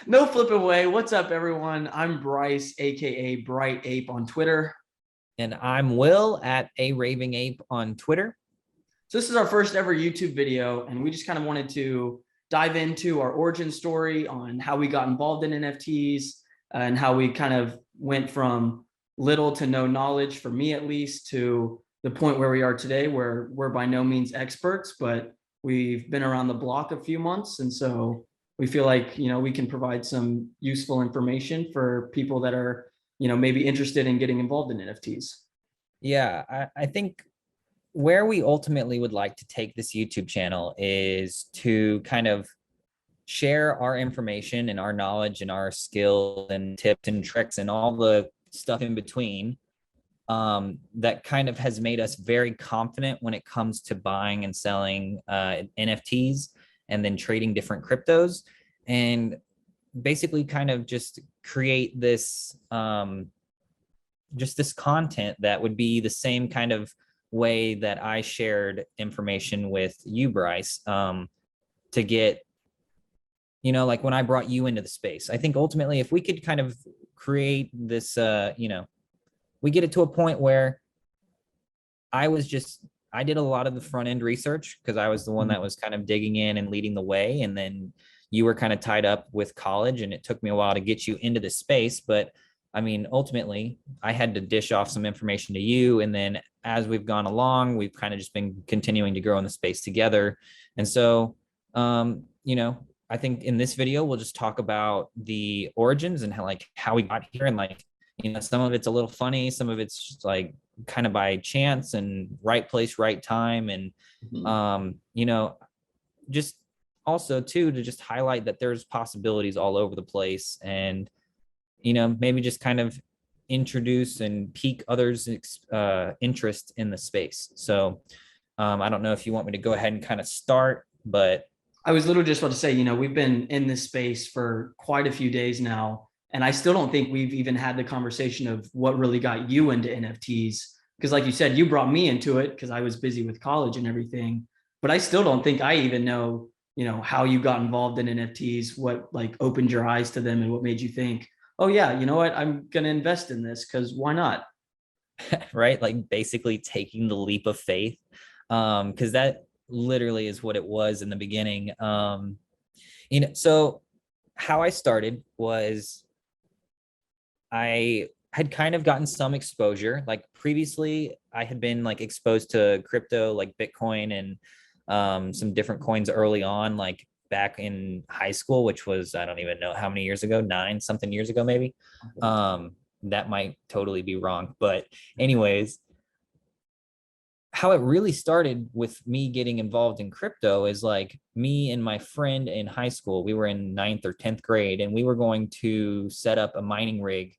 No flip away. What's up, everyone? I'm Bryce, aka Bright Ape on Twitter. And I'm Will at A Raving Ape on Twitter. So this is our first ever YouTube video, and we just kind of wanted to dive into our origin story on how we got involved in NFTs and how we kind of went from little to no knowledge, for me at least, to the point where we are today, where we're by no means experts, but we've been around the block a few months. And so we feel like, we can provide some useful information for people that are, maybe interested in getting involved in NFTs. Yeah, I think where we ultimately would like to take this YouTube channel is to kind of share our information and our knowledge and our skill and tips and tricks and all the stuff in between that kind of has made us very confident when it comes to buying and selling NFTs and then trading different cryptos, and basically kind of just create this just this content that would be the same kind of way that I shared information with you, Bryce, to get, like when I brought you into the space. I think ultimately, if we could kind of create this, we get it to a point where I did a lot of the front end research because I was the one that was kind of digging in and leading the way. And then you were kind of tied up with college, and it took me a while to get you into the space. But I mean, ultimately, I had to dish off some information to you. And then as we've gone along, we've kind of just been continuing to grow in the space together. And so, I think in this video, we'll just talk about the origins and how we got here. And some of it's a little funny. Some of it's just like kind of by chance and right place, right time. And, just also too, to just highlight that there's possibilities all over the place, and maybe just kind of introduce and pique others' interest in the space. So I don't know if you want me to go ahead and kind of start, but I was literally just about to say, we've been in this space for quite a few days now, and I still don't think we've even had the conversation of what really got you into NFTs. Because like you said, you brought me into it because I was busy with college and everything, but I still don't think I even know, how you got involved in NFTs, what like opened your eyes to them and what made you think, oh yeah, you know what, I'm going to invest in this because why not? right? Like basically taking the leap of faith, because that literally is what it was in the beginning. So how I started was I had kind of gotten some exposure. Like previously, I had been like exposed to crypto, like Bitcoin and some different coins early on, like back in high school, which was, I don't even know how many years ago, 9 something years ago, maybe. That might totally be wrong. But anyways, how it really started with me getting involved in crypto is like me and my friend in high school, we were in 9th or 10th grade, and we were going to set up a mining rig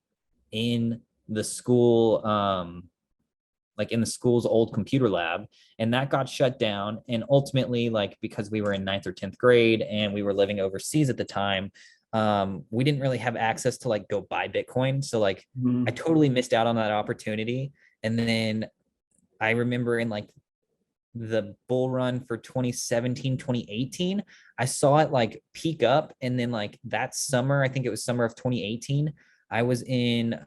in the school, like in the school's old computer lab, and that got shut down. And ultimately, like because we were in 9th or 10th grade and we were living overseas at the time, we didn't really have access to like go buy Bitcoin. So like I totally missed out on that opportunity. And then I remember in like the bull run for 2017, 2018, I saw it like peak up. And then like that summer, I think it was summer of 2018, I was in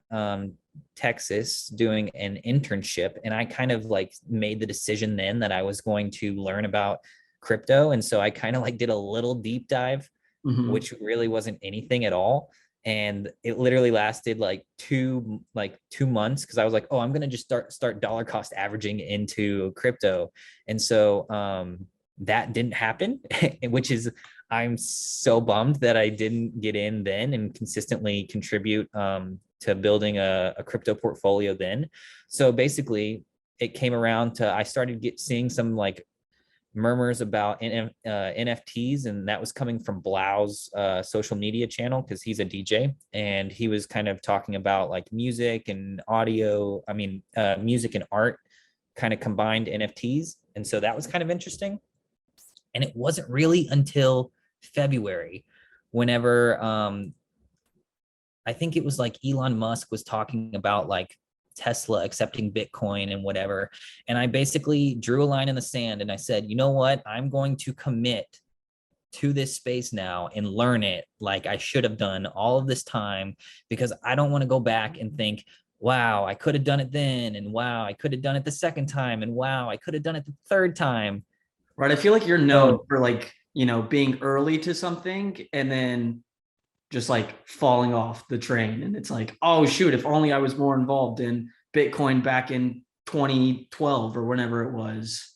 Texas doing an internship, and I kind of like made the decision then that I was going to learn about crypto. And so I kind of like did a little deep dive, which really wasn't anything at all. And it literally lasted like two months, because I was like, oh, I'm going to just start dollar cost averaging into crypto. And so that didn't happen, which is, I'm so bummed that I didn't get in then and consistently contribute to building a crypto portfolio then. So basically it came around to, I started seeing some like murmurs about NFTs, and that was coming from Blau's social media channel, because he's a DJ, and he was kind of talking about like music and audio, music and art kind of combined NFTs. And so that was kind of interesting. And it wasn't really until February, whenever I think it was like Elon Musk was talking about like Tesla accepting Bitcoin and whatever. And I basically drew a line in the sand and I said, you know what? I'm going to commit to this space now and learn it like I should have done all of this time, because I don't want to go back and think, wow, I could have done it then, and wow, I could have done it the second time, and wow, I could have done it the third time. Right. I feel like you're known So for like, being early to something and then just like falling off the train. And it's like, oh shoot, if only I was more involved in Bitcoin back in 2012 or whenever it was.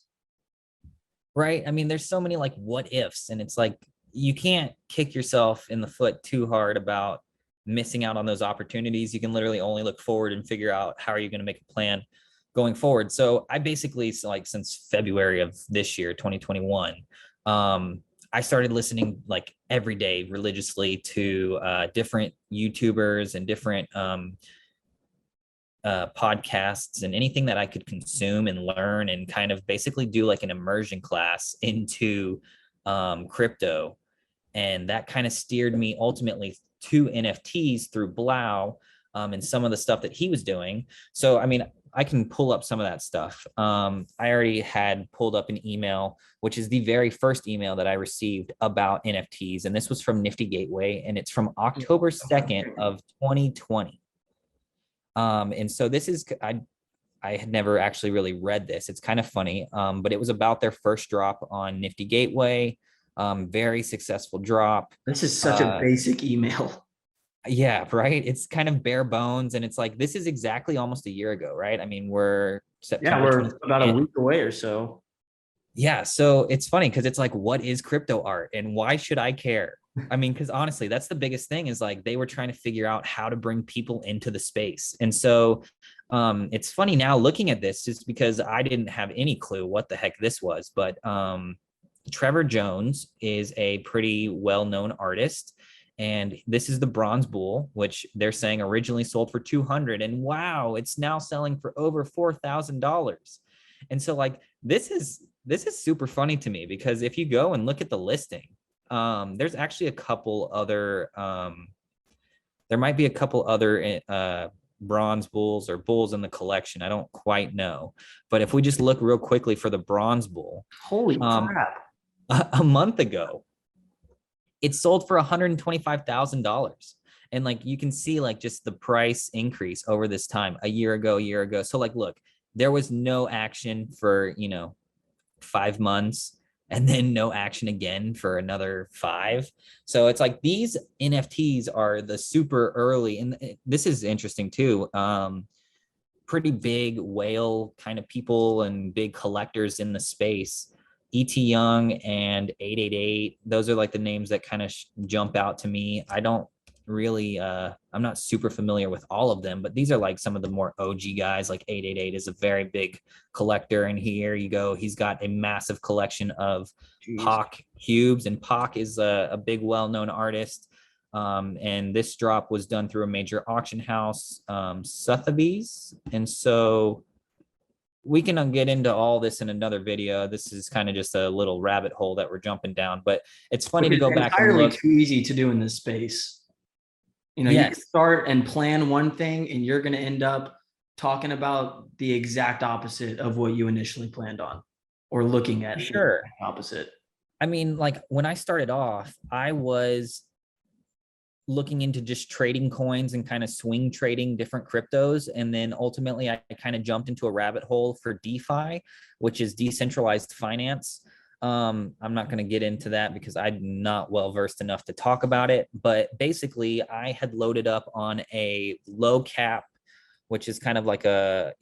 right, I mean, there's so many like what ifs, and it's like you can't kick yourself in the foot too hard about missing out on those opportunities. You can literally only look forward and figure out how are you going to make a plan going forward. So I basically, like, since February of this year, 2021, I started listening like every day religiously to different YouTubers and different podcasts and anything that I could consume and learn, and kind of basically do like an immersion class into crypto. And that kind of steered me ultimately to NFTs through Blau, and some of the stuff that he was doing. So, I mean, I can pull up some of that stuff. I already had pulled up an email, which is the very first email that I received about NFTs. And this was from Nifty Gateway, and it's from October 2nd of 2020. And so this is, I had never actually really read this. It's kind of funny, but it was about their first drop on Nifty Gateway. Very successful drop. This is such a basic email. Yeah, right. It's kind of bare bones, and it's like this is exactly almost a year ago, right? I mean, we're Yeah, September we're about a 22nd. week away or so. Yeah, so it's funny because it's like, what is crypto art, and why should I care? I mean, because honestly, that's the biggest thing, is like they were trying to figure out how to bring people into the space. And so it's funny now looking at this, just because I didn't have any clue what the heck this was. But Trevor Jones is a pretty well-known artist. And this is the bronze bull, which they're saying originally sold for 200. And wow, it's now selling for over $4,000. And so like this is super funny to me, because if you go and look at the listing, there's actually a couple other there might be a couple other bronze bulls or bulls in the collection. I don't quite know. But if we just look real quickly for the bronze bull, Holy crap. a month ago, it sold for $125,000. And like you can see like just the price increase over this time, a year ago. So like, look, there was no action for 5 months, and then no action again for another 5. So it's like these NFTs are the super early, and this is interesting too. Pretty big whale kind of people and big collectors in the space. E.T. Young and 888, those are like the names that kind of jump out to me. I don't really I'm not super familiar with all of them, but these are like some of the more OG guys. Like 888 is a very big collector, and here you go, he's got a massive collection of Pac cubes, and Pac is a big well-known artist. And this drop was done through a major auction house, Sotheby's. And so we can get into all this in another video. This is kind of just a little rabbit hole that we're jumping down, but it's funny to go back and entirely look. too easy to do in this space. You can start and plan one thing, and you're going to end up talking about the exact opposite of what you initially planned on, or looking at Sure. the opposite. I mean, like when I started off, I was looking into just trading coins and kind of swing trading different cryptos. And then ultimately I kind of jumped into a rabbit hole for DeFi, which is decentralized finance. I'm not going to get into that because I'm not well versed enough to talk about it. But basically I had loaded up on a low cap, which is kind of like a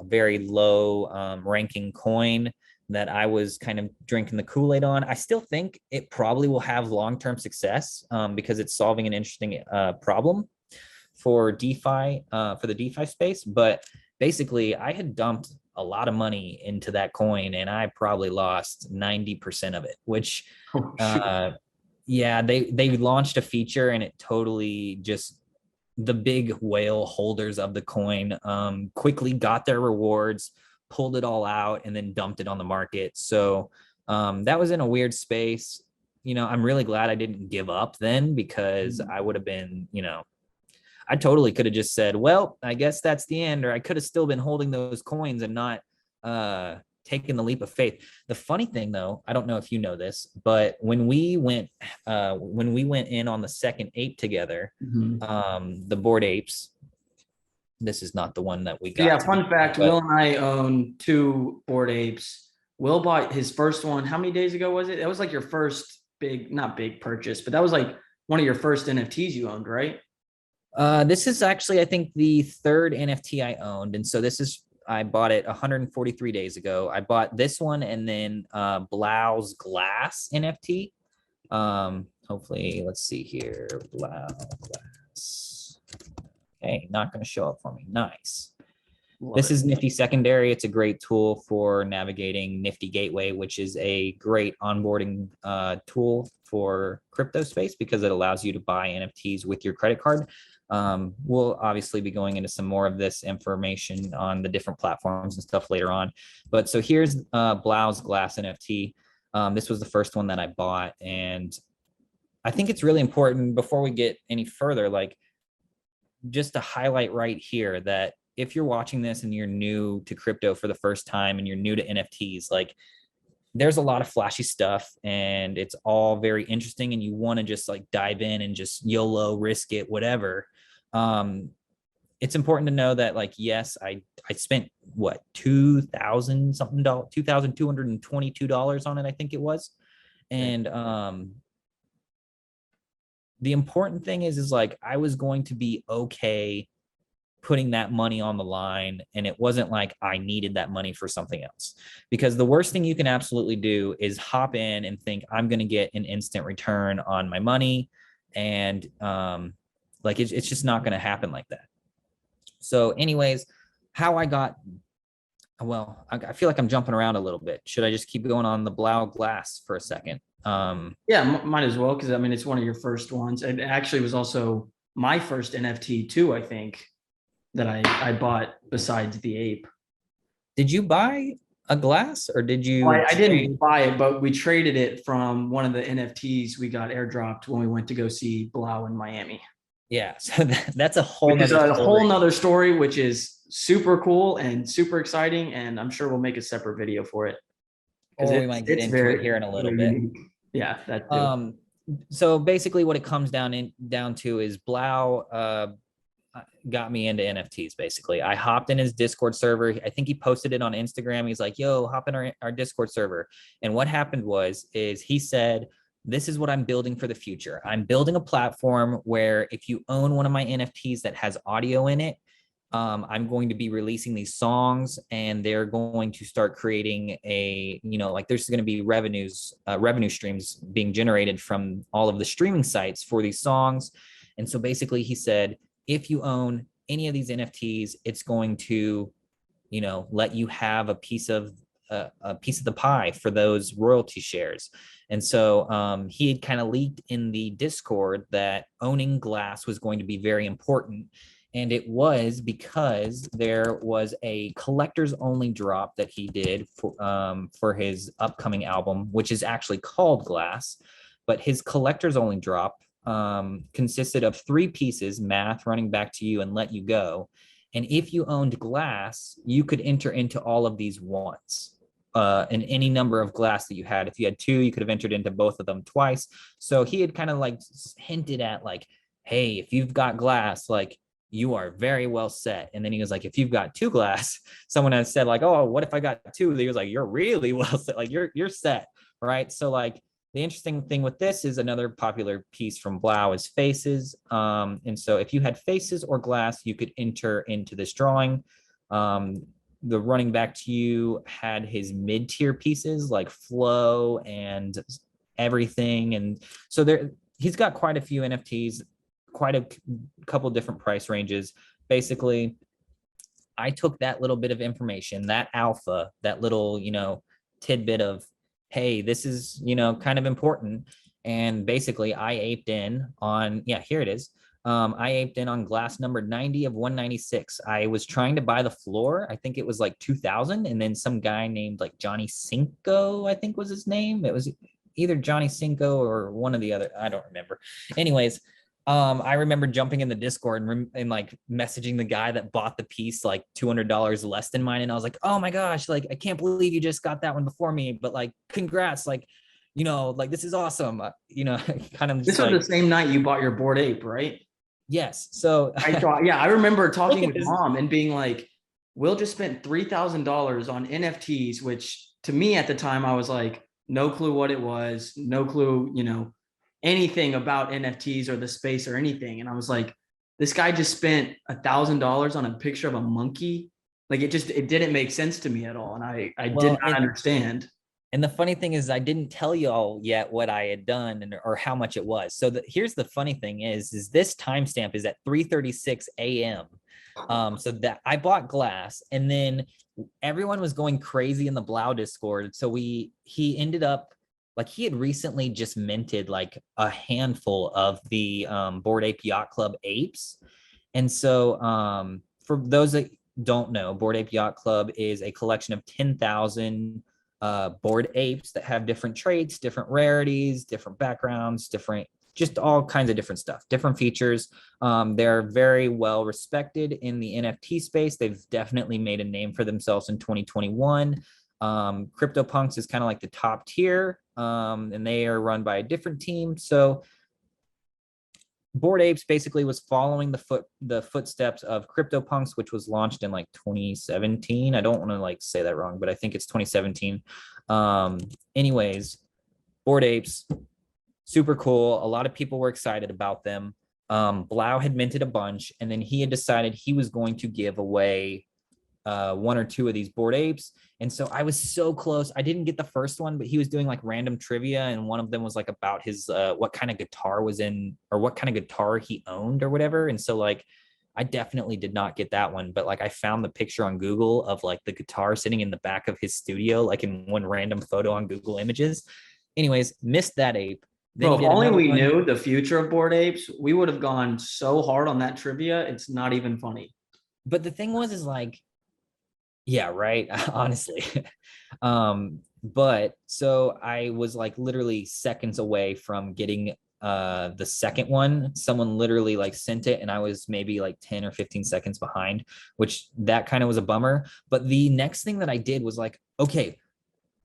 very low ranking coin that I was kind of drinking the Kool-Aid on. I still think it probably will have long-term success because it's solving an interesting problem for DeFi, for the DeFi space. But basically, I had dumped a lot of money into that coin, and I probably lost 90% of it, which, yeah, they launched a feature, and it totally just, the big whale holders of the coin quickly got their rewards, pulled it all out, and then dumped it on the market. So that was in a weird space. I'm really glad I didn't give up then, because I would have been, I totally could have just said, well, I guess that's the end, or I could have still been holding those coins and not taken the leap of faith. The funny thing though, I don't know if you know this, but when we went in on the second ape together, the Bored Apes, this is not the one that we So got. yeah, fun fact, but Will and I own two Bored Apes. Will bought his first one. How many days ago was it? That was like your first big, not big purchase, but that was like one of your first NFTs you owned, right? This is actually, I think, the third NFT I owned. And so I bought it 143 days ago. I bought this one and then Blau's Glass NFT. Hopefully, let's see here. Blau Glass. Okay, not going to show up for me. Nice. This is Nifty Secondary. It's a great tool for navigating Nifty Gateway, which is a great onboarding tool for crypto space because it allows you to buy NFTs with your credit card. We'll obviously be going into some more of this information on the different platforms and stuff later on. But so here's Blau's Glass NFT. This was the first one that I bought. And I think it's really important before we get any further, like just to highlight right here that if you're watching this and you're new to crypto for the first time and you're new to NFTs, like there's a lot of flashy stuff and it's all very interesting and you want to just like dive in and just YOLO, risk it, whatever. It's important to know that like, yes, I spent what, $2,000 something, $2,222 on it, I think it was. And the important thing is like, I was going to be okay putting that money on the line. And it wasn't like I needed that money for something else, because the worst thing you can absolutely do is hop in and think I'm going to get an instant return on my money. And like, it's just not going to happen like that. So anyways, how I got, well, I feel like I'm jumping around a little bit. Should I just keep going on the Blau Glass for a second? Yeah, might as well. Cause I mean, it's one of your first ones. It actually was also my first NFT too, I think, that I bought besides the ape. Did you buy a glass or did you? Well, I didn't buy it, but we traded it from one of the NFTs we got airdropped when we went to go see Blau in Miami. Yeah, so that's a whole nother story, which is super cool and super exciting, and I'm sure we'll make a separate video for it. Or we might get into it here in a little bit. Unique. Yeah, that too. So basically, what it comes down to is Blau got me into NFTs. Basically, I hopped in his Discord server. I think he posted it on Instagram. He's like, yo, hop in our Discord server. And what happened is he said, this is what I'm building for the future. I'm building a platform where if you own one of my NFTs that has audio in it, I'm going to be releasing these songs and they're going to start creating like there's going to be revenue streams being generated from all of the streaming sites for these songs. And so basically he said, if you own any of these NFTs, it's going to, let you have a piece of the pie for those royalty shares. And so he had kind of leaked in the Discord that owning Glass was going to be very important. And it was because there was a collector's only drop that he did for his upcoming album, which is actually called Glass. But his collector's only drop consisted of 3 pieces: Math, Running Back to You, and Let You Go. And if you owned Glass, you could enter into all of these once. And any number of Glass that you had. If you had 2, you could have entered into both of them twice. So he had kind of like hinted at like, hey, if you've got Glass, like you are very well set. And then he was like, if you've got 2 Glass, someone has said like, oh, what if I got 2? He was like, you're really well set. Like you're set, right? So like the interesting thing with this is another popular piece from Blau is Faces. And so if you had Faces or Glass, you could enter into this drawing. The Running Back to You had his mid-tier pieces like Flow and everything. And so he's got quite a few NFTs, quite a couple different price ranges. Basically, I took that little bit of information, that alpha, that little, tidbit of, hey, this is, kind of important. And basically I aped in on, here it is. I aped in on Glass number 90 of 196. I was trying to buy the floor. I think it was like 2000. And then some guy named like Johnny Cinco, I think was his name. It was either Johnny Cinco or one of the other. I don't remember. Anyways, I remember jumping in the Discord and like messaging the guy that bought the piece like $200 less than mine, and I was like, "Oh my gosh, like I can't believe you just got that one before me, but like congrats, like like this is awesome." Kind of This just was the like, same night you bought your Bored Ape, right? yes. So I thought, yeah, I remember look talking at with this. mom and being like, Will just spent $3,000 on NFTs, which to me at the time, I was like, no clue what it was, no clue, anything about NFTs or the space or anything. And I was like, this guy just spent $1,000 on a picture of a monkey. Like it didn't make sense to me at all. And I did Well, not understand. and the funny thing is, I didn't tell you all yet what I had done or how much it was. So here's the funny thing is this timestamp is at 3:36 a.m. So that I bought glass, and then everyone was going crazy in the Blau Discord. So he ended up, like, he had recently just minted like a handful of the Bored Ape Yacht Club apes. And so for those that don't know, Bored Ape Yacht Club is a collection of 10,000 bored apes that have different traits, different rarities, different backgrounds, different, just all kinds of different stuff, different features. They're very well respected in the NFT space. They've definitely made a name for themselves in 2021. CryptoPunks is kind of like the top tier, and they are run by a different team. So Bored Apes basically was following the footsteps of CryptoPunks, which was launched in like 2017. I don't want to like say that wrong, but I think it's 2017. Anyways, Bored Apes, super cool. A lot of people were excited about them. Blau had minted a bunch, and then he had decided he was going to give away one or two of these Bored Apes. And so I was so close. I didn't get the first one, but he was doing like random trivia, and one of them was like about his what kind of guitar was in, or what kind of guitar he owned or whatever. And so like I definitely did not get that one, but like I found the picture on Google of like the guitar sitting in the back of his studio, like in one random photo on Google Images. Anyways, missed that ape. Then Bro, he if did only another we one. knew the future of Bored Apes, we would have gone so hard on that trivia. It's not even funny. But the thing was, is like, yeah, right. Honestly. But so I was like literally seconds away from getting the second one. Someone literally like sent it, and I was maybe like 10 or 15 seconds behind, which that kind of was a bummer. But the next thing that I did was like, okay,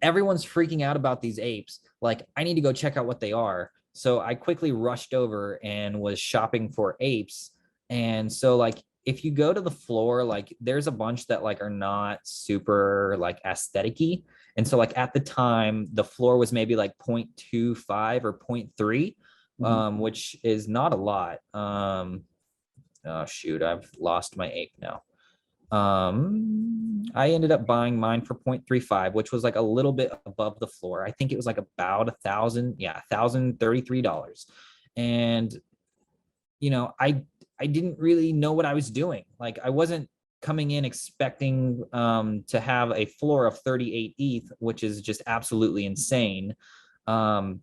everyone's freaking out about these apes. Like, I need to go check out what they are. So I quickly rushed over and was shopping for apes. And so like if you go to the floor, like there's a bunch that like are not super like aesthetic-y. And so like at the time, the floor was maybe like 0.25 or 0.3, which is not a lot. Oh shoot, I've lost my ape now. I ended up buying mine for 0.35, which was like a little bit above the floor. I think it was like about $1,033. And I didn't really know what I was doing. Like I wasn't coming in expecting to have a floor of 38 ETH, which is just absolutely insane. Um,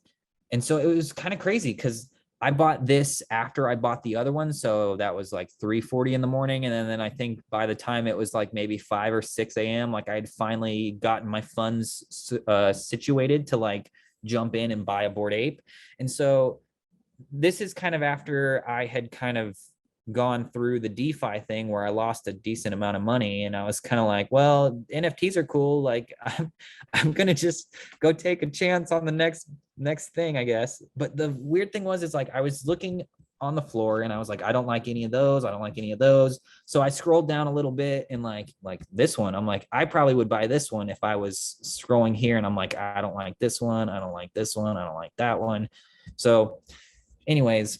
and so it was kind of crazy because I bought this after I bought the other one. So that was like 3:40 in the morning. And then I think by the time it was like maybe 5 or 6 a.m., like I'd finally gotten my funds situated to like jump in and buy a Bored Ape. And so this is kind of after I had kind of gone through the DeFi thing where I lost a decent amount of money, and I was kind of like, well, NFTs are cool. Like I'm gonna just go take a chance on the next thing, I guess. But the weird thing was, it's like I was looking on the floor and I was like, I don't like any of those. I don't like any of those. So I scrolled down a little bit, and like this one, I'm like, I probably would buy this one if I was scrolling here, and I'm like, I don't like this one. I don't like this one. I don't like that one. So anyways,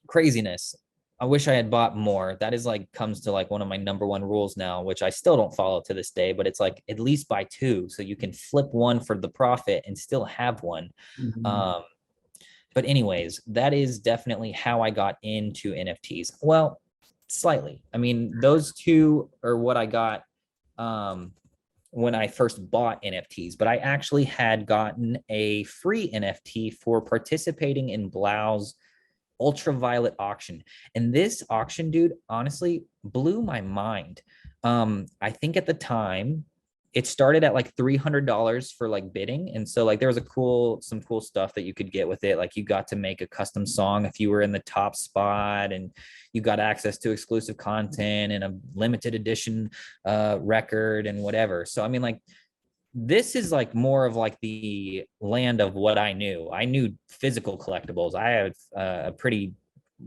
craziness. I wish I had bought more. That is like comes to like one of my number one rules now, which I still don't follow to this day, but it's like at least buy two so you can flip one for the profit and still have one. Mhm. Um, but anyways, that is definitely how I got into NFTs. Well, slightly. I mean, those two are what I got when I first bought NFTs, but I actually had gotten a free NFT for participating in Blau's ultraviolet auction. And this auction, dude, honestly blew my mind. I think at the time it started at like $300 for like bidding. And so like there was some cool stuff that you could get with it. Like you got to make a custom song if you were in the top spot, and you got access to exclusive content and a limited edition record and whatever. So I mean, like, this is like more of like the land of what I knew. I knew physical collectibles. I have a pretty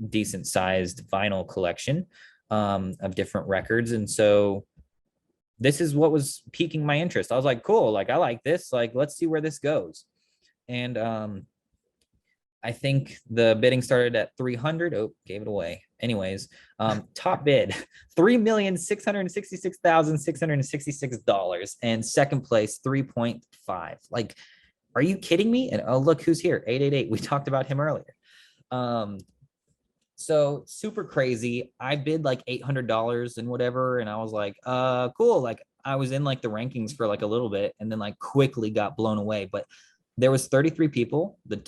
decent sized vinyl collection of different records. And so this is what was piquing my interest. I was like, cool, like I like this, like let's see where this goes. And I think the bidding started at 300. Oh, gave it away. Anyways, top bid, $3,666,666. And second place, 3.5. Like, are you kidding me? And oh, look who's here, 888. We talked about him earlier. So super crazy. I bid like $800 and whatever. And I was like, cool. Like I was in like the rankings for like a little bit and then like quickly got blown away. But there was 33 people. The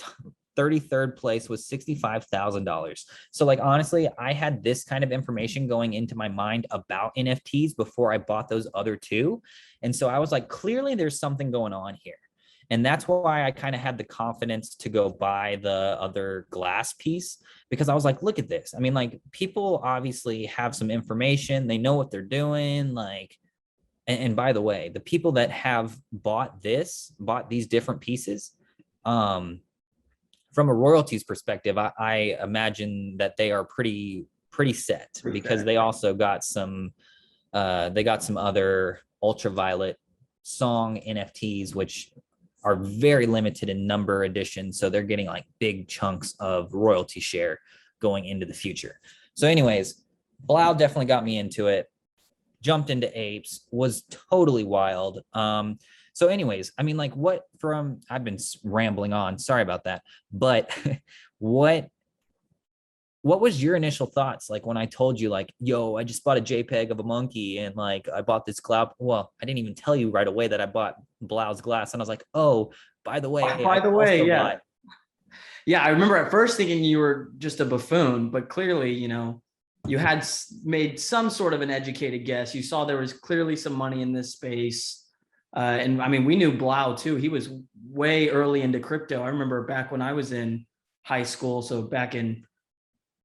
33rd place was $65,000. So like, honestly, I had this kind of information going into my mind about NFTs before I bought those other two. And so I was like, clearly there's something going on here. And that's why I kind of had the confidence to go buy the other glass piece, because I was like, look at this. I mean, like people obviously have some information. They know what they're doing. Like, and by the way, the people that have bought these different pieces, from a royalties perspective, I imagine that they are pretty set, because they also got some other ultraviolet song NFTs, which are very limited in number editions. So they're getting like big chunks of royalty share going into the future. So anyways, Blau definitely got me into it, jumped into apes, was totally wild. So anyways, I mean, like I've been rambling on, sorry about that, but what was your initial thoughts? Like when I told you like, yo, I just bought a JPEG of a monkey and like, I bought this cloud. Well, I didn't even tell you right away that I bought Blau's glass. And I was like, oh, by the way, yeah. Yeah. I remember at first thinking you were just a buffoon, but clearly, you had made some sort of an educated guess. You saw there was clearly some money in this space. And I mean, we knew Blau too. He was way early into crypto. I remember back when I was in high school. So back in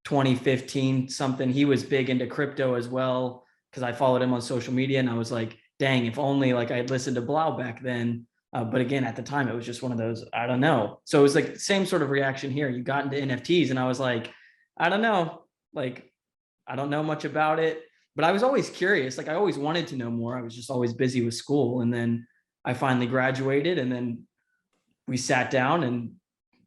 2015 something, he was big into crypto as well, because I followed him on social media and I was like, dang, if only like I had listened to Blau back then. But again, at the time it was just one of those, I don't know. So it was like the same sort of reaction here. You got into NFTs and I was like, I don't know, like I don't know much about it, but I was always curious. Like I always wanted to know more. I was just always busy with school. And then I finally graduated and then we sat down and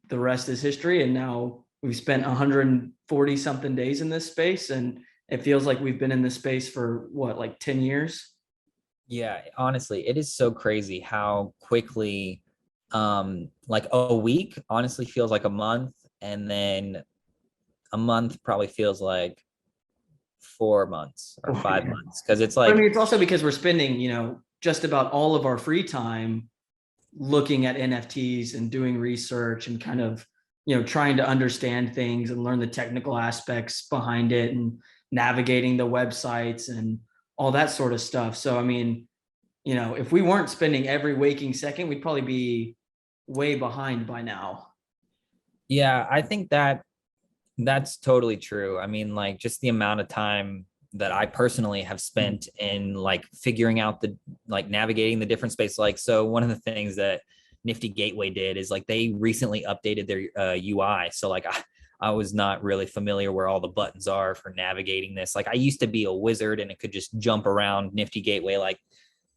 the rest is history. And now we've spent 140 something days in this space, and it feels like we've been in this space for what, like 10 years? Yeah, honestly, it is so crazy how quickly, like a week honestly feels like a month, and then a month probably feels like 4 months or 5 months, because it's like, I mean, it's also because we're spending, just about all of our free time looking at NFTs and doing research and kind of, trying to understand things and learn the technical aspects behind it and navigating the websites and all that sort of stuff. So, I mean, if we weren't spending every waking second, we'd probably be way behind by now. yeah, I think that's totally true. I mean, like just the amount of time that I personally have spent in like figuring out like navigating the different space. Like, so one of the things that Nifty Gateway did is like they recently updated their UI. So like I was not really familiar where all the buttons are for navigating this. Like I used to be a wizard and it could just jump around Nifty Gateway like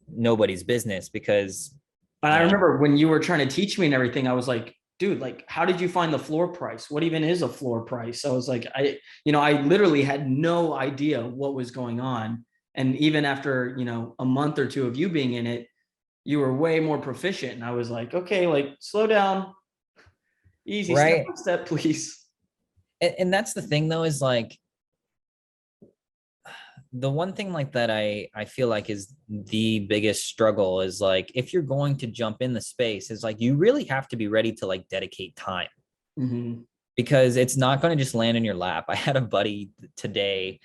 nobody's business, because I remember when you were trying to teach me and everything, I was like, dude, like, how did you find the floor price? What even is a floor price? So I was like, I literally had no idea what was going on. And even after, a month or two of you being in it, you were way more proficient. And I was like, okay, like slow down, easy, right? Step by step, please. And that's the thing though, is like the one thing like that I feel like is the biggest struggle is like, if you're going to jump in the space, is like you really have to be ready to like dedicate time. Mm-hmm. because it's not going to just land in your lap. I had a buddy today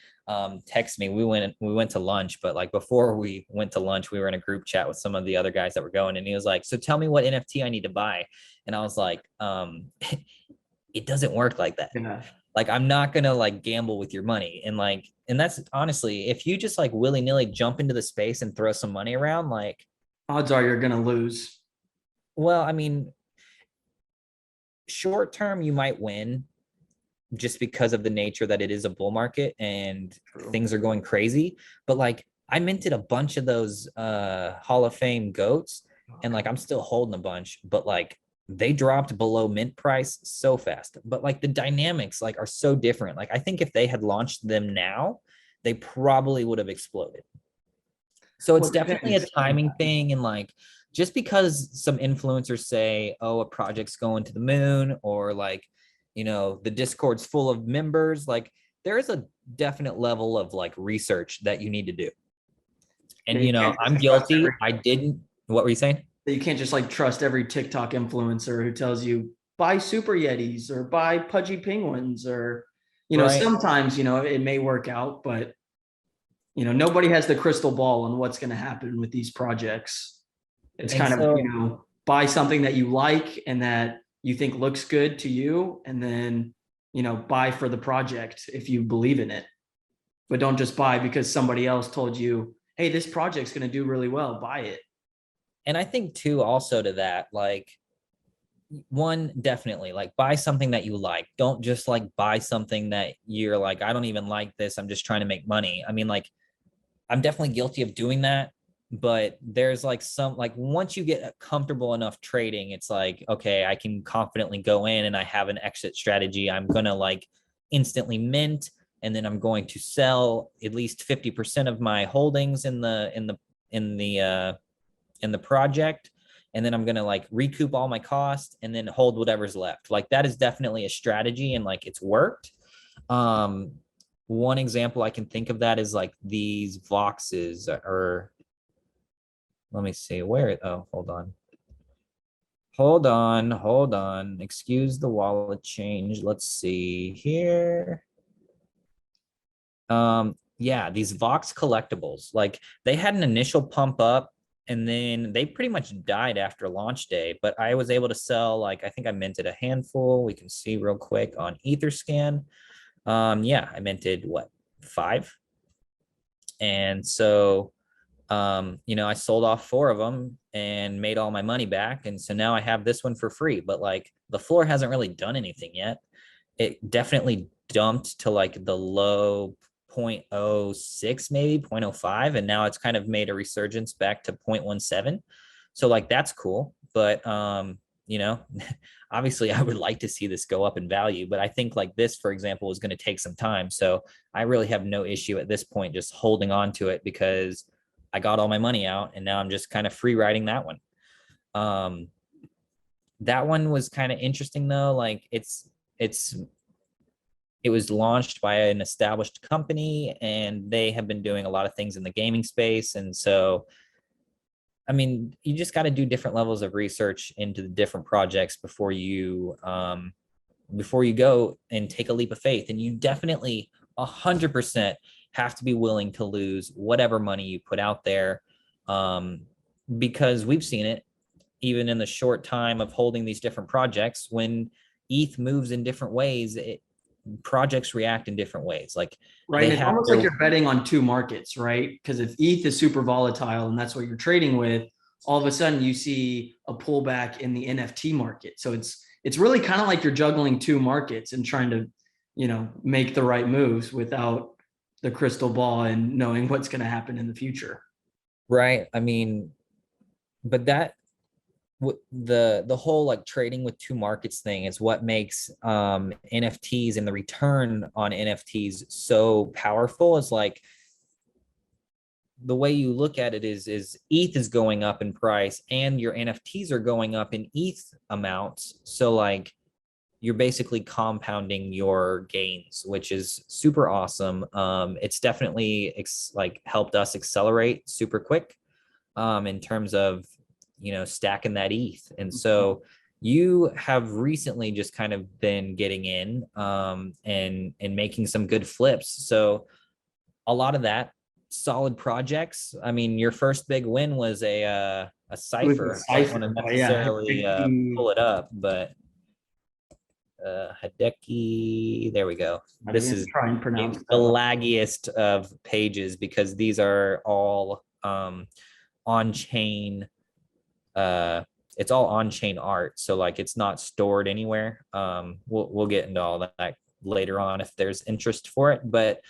text me. We went to lunch, but like before we went to lunch, we were in a group chat with some of the other guys that were going, and he was like, "So tell me what NFT I need to buy." And I was like, "It doesn't work like that. Yeah. Like I'm not gonna like gamble with your money." And that's honestly, if you just like willy nilly jump into the space and throw some money around, like, Odds are you're gonna lose. well, I mean, short term you might win just because of the nature that it is a bull market and True. things are going crazy. But like I minted a bunch of those Hall of Fame goats, and like I'm still holding a bunch, but like they dropped below mint price so fast. But like the dynamics like are so different. Like I think if they had launched them now, they probably would have exploded. So Well, it's it definitely a depends. timing thing. And like, just because some influencers say, oh, a project's going to the moon, or like, the Discord's full of members, like there is a definite level of like research that you need to do. Yeah, And, you can't I'm just trust guilty. I didn't, what were you saying? you can't just like trust every TikTok influencer who tells you buy super yetis or buy pudgy penguins or Right. sometimes it may work out, but nobody has the crystal ball on what's going to happen with these projects. It's And kind of so, buy something that you like and that you think looks good to you, and then buy for the project if you believe in it, but don't just buy because somebody else told you, hey, this project's going to do really well, buy it. and I think too, also to that, like, one, definitely like buy something that you like. Don't just like buy something that you're like, I don't even like this, I'm just trying to make money. I mean, like, I'm definitely guilty of doing that, but there's like some, like once you get comfortable enough trading, it's like, okay, I can confidently go in and I have an exit strategy. I'm going to like instantly mint, and then I'm going to sell at least 50% of my holdings in the project, and then I'm going to like recoup all my costs and then hold whatever's left. Like that is definitely a strategy, and like it's worked. um One example I can think of that is like these voxes, or let me see where, oh, hold on, excuse the wallet change. Let's see here. Yeah, these Vox collectibles, like they had an initial pump up and then they pretty much died after launch day, but I was able to sell, like I think I minted a handful. We can see real quick on Etherscan. Yeah, I minted what, five? And so I sold off four of them and made all my money back. And so now I have this one for free, but like the floor hasn't really done anything yet. It definitely dumped to like the low 0.06, maybe 0.05. And now it's kind of made a resurgence back to 0.17. So like, that's cool. But, you know, obviously I would like to see this go up in value, but I think like this, for example, is going to take some time. So I really have no issue at this point, just holding on to it because I got all my money out and now I'm just kind of free riding that one. Um, that one was kind of interesting though. Like it was launched by an established company and they have been doing a lot of things in the gaming space. And so, I mean, you just got to do different levels of research into the different projects before you go and take a leap of faith. And you definitely 100% have to be willing to lose whatever money you put out there, because we've seen it even in the short time of holding these different projects. When ETH moves in different ways, projects react in different ways. Like Right. they And it's have almost like their, you're betting on two markets, right? Because if ETH is super volatile and that's what you're trading with, all of a sudden you see a pullback in the NFT market. So it's really kind of like you're juggling two markets and trying to, make the right moves without the crystal ball and knowing what's going to happen in the future. right. I mean, but that, the whole like trading with two markets thing is what makes NFTs and the return on NFTs so powerful. Is like, the way you look at it is ETH is going up in price and your NFTs are going up in ETH amounts. So like you're basically compounding your gains, which is super awesome. It's definitely like helped us accelerate super quick in terms of stacking that ETH. And so you have recently just kind of been getting in and making some good flips. So a lot of that solid projects. I mean, your first big win was a It was a cipher. I don't want to cipher. Oh yeah. necessarily pull it up, but Hideki, there we go. Not This even is try and pronounce the that. laggiest of pages because these are all on-chain. It's all on-chain art, so like it's not stored anywhere. We'll get into all that later on if there's interest for it. But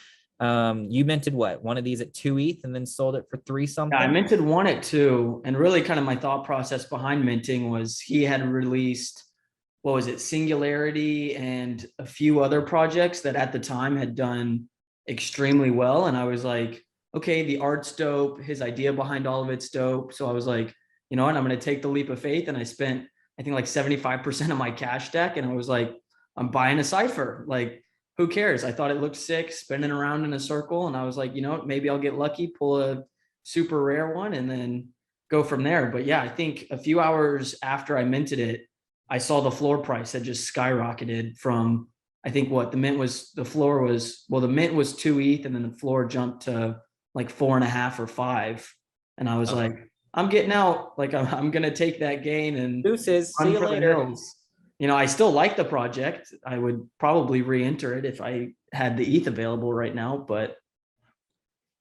you minted what, one of these at 2 ETH and then sold it for 3 Yeah, I something? minted one at two, and really kind of my thought process behind minting was he had released, what was it, Singularity and a few other projects that at the time had done extremely well. And I was like, okay, the art's dope, his idea behind all of it's dope. So I was like, you know what, I'm going to take the leap of faith. And I spent, I think like 75% of my cash deck. And I was like, I'm buying a cipher. Like, who cares? I thought it looked sick, spinning around in a circle. And I was like, you know, maybe I'll get lucky, pull a super rare one, and then go from there. But yeah, I think a few hours after I minted it, I saw the floor price had just skyrocketed from, I think what the mint was, the floor was, well, the mint was 2 ETH and then the floor jumped to like 4.5 or 5. And I was like, I'm getting out. Like I'm going to take that gain and Deuces, see run you for the later. hills. You know, I still like the project. I would probably re-enter it if I had the ETH available right now, but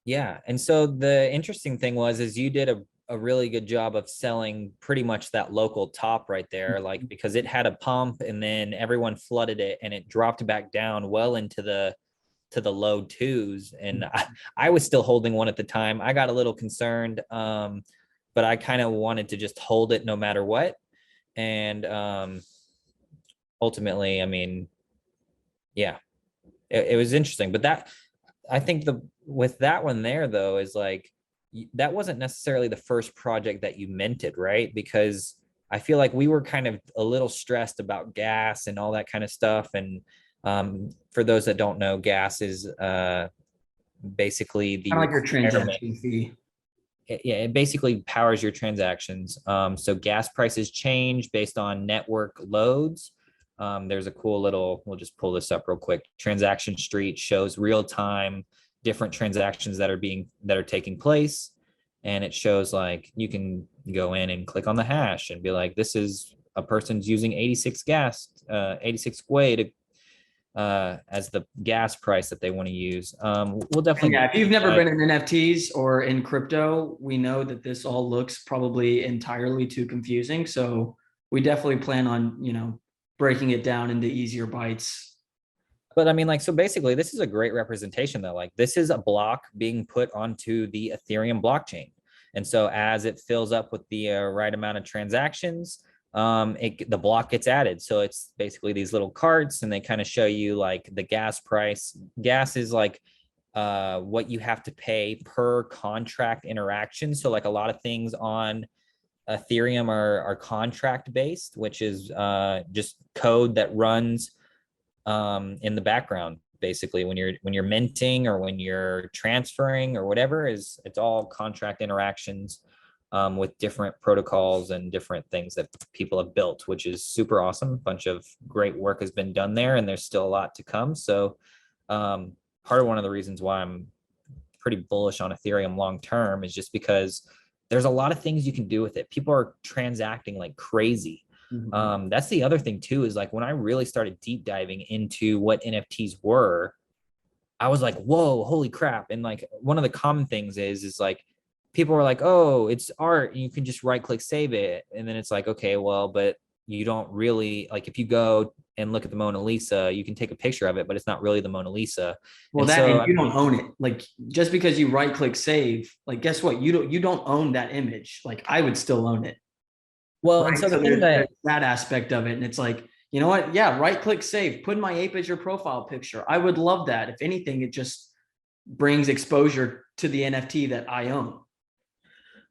Yeah. And so the interesting thing is you did a really good job of selling pretty much that local top right there, like because it had a pump and then everyone flooded it and it dropped back down well into the low twos. And I was still holding one at the time. I got a little concerned, but I kind of wanted to just hold it no matter what. And ultimately, I mean, yeah, it was interesting. But that, I think with that one there though is like that wasn't necessarily the first project that you minted, right? Because I feel like we were kind of a little stressed about gas and all that kind of stuff. And for those that don't know, gas is basically the kind of like your requirement. transaction fee. It basically powers your transactions. So gas prices change based on network loads. There's a cool little, we'll just pull this up real quick. Transaction Street shows real time different transactions that are taking place. And it shows like you can go in and click on the hash and be like, this is a person's using 86 GUI to as the gas price that they want to use. We'll definitely. Yeah, if you've never been in NFTs or in crypto, we know that this all looks probably entirely too confusing. So we definitely plan on, you know, breaking it down into easier bites. But I mean, like, so basically, this is a great representation though. Like, this is a block being put onto the Ethereum blockchain. And so as it fills up with the right amount of transactions, the block gets added. So it's basically these little carts and they kind of show you like the gas price. Gas is like what you have to pay per contract interaction. So like a lot of things on Ethereum are contract based, which is just code that runs in the background. Basically, when you're minting or when you're transferring or whatever, it's all contract interactions with different protocols and different things that people have built, which is super awesome. A bunch of great work has been done there, and there's still a lot to come. So part of one of the reasons why I'm pretty bullish on Ethereum long term is just because there's a lot of things you can do with it. People are transacting like crazy. That's the other thing too, is like when I really started deep diving into what NFTs were, I was like, whoa, holy crap. And like one of the common things is like people are like, oh, it's art and you can just right click save it. And then it's like, okay, well, but you don't really, like if you go and look at the Mona Lisa, you can take a picture of it, but it's not really the Mona Lisa. Well, And that so and you don't own it. Like just because you right click save, like guess what? You don't own that image. Like I would still own it. well, and Right. so the So thing there's that that aspect of it. And it's like, you know what? Yeah, right click save, put my ape as your profile picture. I would love that. If anything, it just brings exposure to the NFT that I own.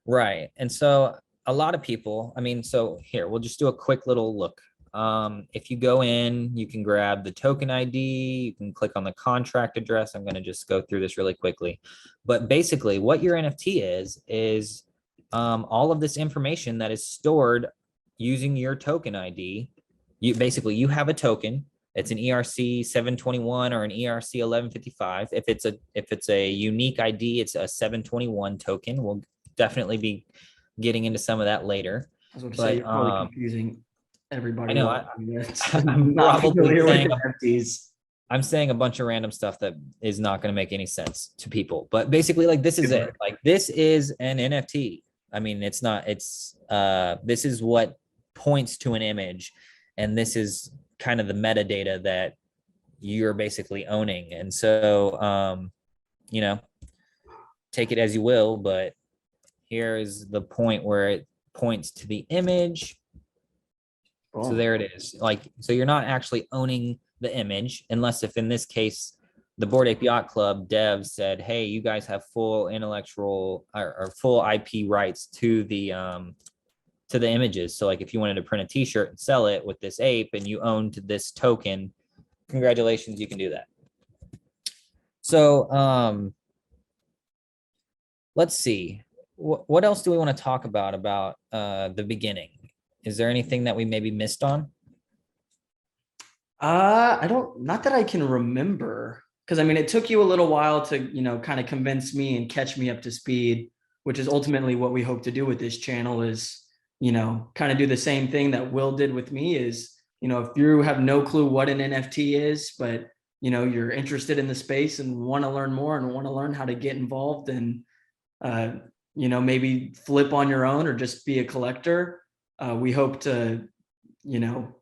right. And so a lot of people, I mean, so here, we'll just do a quick little look. If you go in, you can grab the token ID, you can click on the contract address. I'm going to just go through this really quickly. But basically, what your NFT is all of this information that is stored using your token ID. You have a token. It's an ERC 721 or an ERC 1155. If it's a unique ID, it's a 721 token. We'll definitely be getting into some of that later. I was going to say, But you're probably confusing everybody I know that's I'm not probably familiar with saying NFTs. I'm saying a bunch of random stuff that is not going to make any sense to people. But basically, like, this is it. Like, this is an NFT. I mean, it's not, it's this is what points to an image, and this is kind of the metadata that you're basically owning. And so you know, take it as you will, but here is the point where it points to the image. So there it is. Like, so you're not actually owning the image, unless if in this case, the Bored Ape Yacht Club devs said, hey, you guys have full intellectual or full IP rights to the images. So like if you wanted to print a t-shirt and sell it with this ape and you owned this token, congratulations, you can do that. So let's see. What else do we want to talk about the beginning? Is there anything that we maybe missed on? Not that I can remember, because I mean, it took you a little while to, kind of convince me and catch me up to speed, which is ultimately what we hope to do with this channel is, kind of do the same thing that Will did with me is, if you have no clue what an NFT is, but, you're interested in the space and want to learn more and want to learn how to get involved and, maybe flip on your own or just be a collector. We hope to,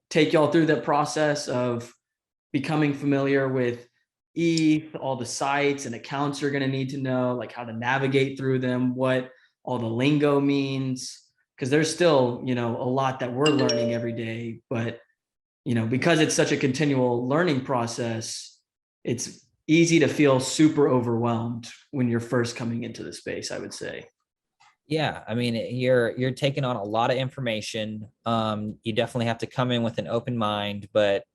take y'all through the process of becoming familiar with ETH, all the sites and accounts you're going to need to know, like how to navigate through them, what all the lingo means, because there's still, a lot that we're learning every day. But, because it's such a continual learning process, it's easy to feel super overwhelmed when you're first coming into the space, I would say. Yeah, I mean, you're taking on a lot of information. You definitely have to come in with an open mind, but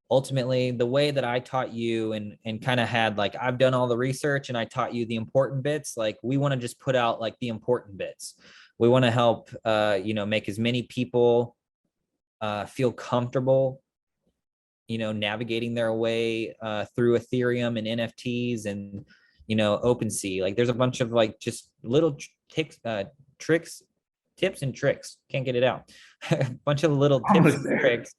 ultimately the way that I taught you and kind of had like, I've done all the research and I taught you the important bits. Like, we want to just put out like the important bits. We want to help make as many people feel comfortable, navigating their way through Ethereum and NFTs and OpenSea. Like, there's a bunch of like just little tricks, tips and tricks. Can't get it out. A bunch of little tips and tricks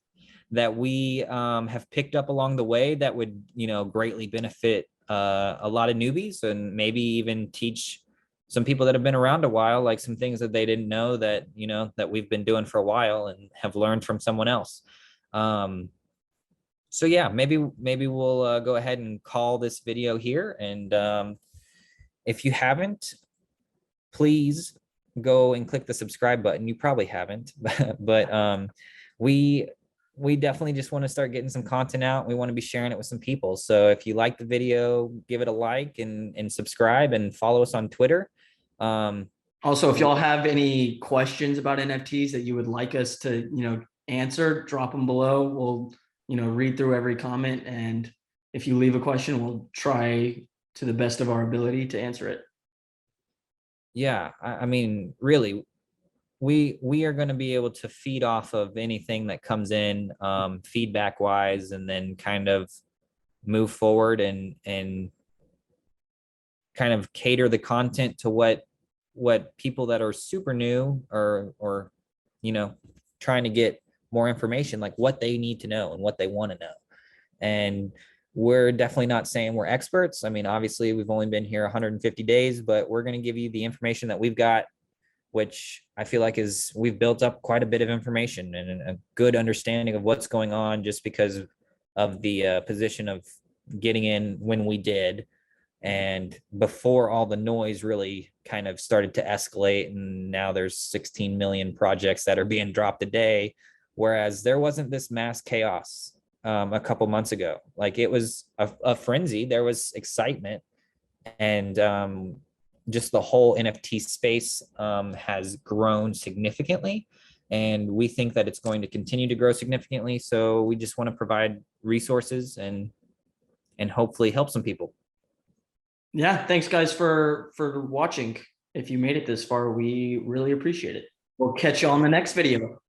that we have picked up along the way that would, greatly benefit a lot of newbies and maybe even teach some people that have been around a while, like some things that they didn't know that, that we've been doing for a while and have learned from someone else. So yeah, maybe we'll go ahead and call this video here. And if you haven't, please go and click the subscribe button. You probably haven't, but we definitely just want to start getting some content out. We want to be sharing it with some people. So if you like the video, give it a like and subscribe and follow us on Twitter. Also, if y'all have any questions about NFTs that you would like us to, answer, drop them below. We'll, read through every comment. And if you leave a question, we'll try to the best of our ability to answer it. Yeah, I mean, really, we are going to be able to feed off of anything that comes in feedback wise, and then kind of move forward and kind of cater the content to what people that are super new or trying to get more information, like what they need to know and what they want to know. And we're definitely not saying we're experts. I mean, obviously we've only been here 150 days, but we're going to give you the information that we've got, which I feel like we've built up quite a bit of information and a good understanding of what's going on, just because of the position of getting in when we did, and before all the noise really kind of started to escalate. And now there's 16 million projects that are being dropped a day, whereas there wasn't this mass chaos a couple months ago. Like, it was a frenzy. There was excitement, and just the whole NFT space has grown significantly, and we think that it's going to continue to grow significantly. So we just want to provide resources and hopefully help some people. Yeah, thanks guys for watching. If you made it this far, we really appreciate it. We'll catch you on the next video.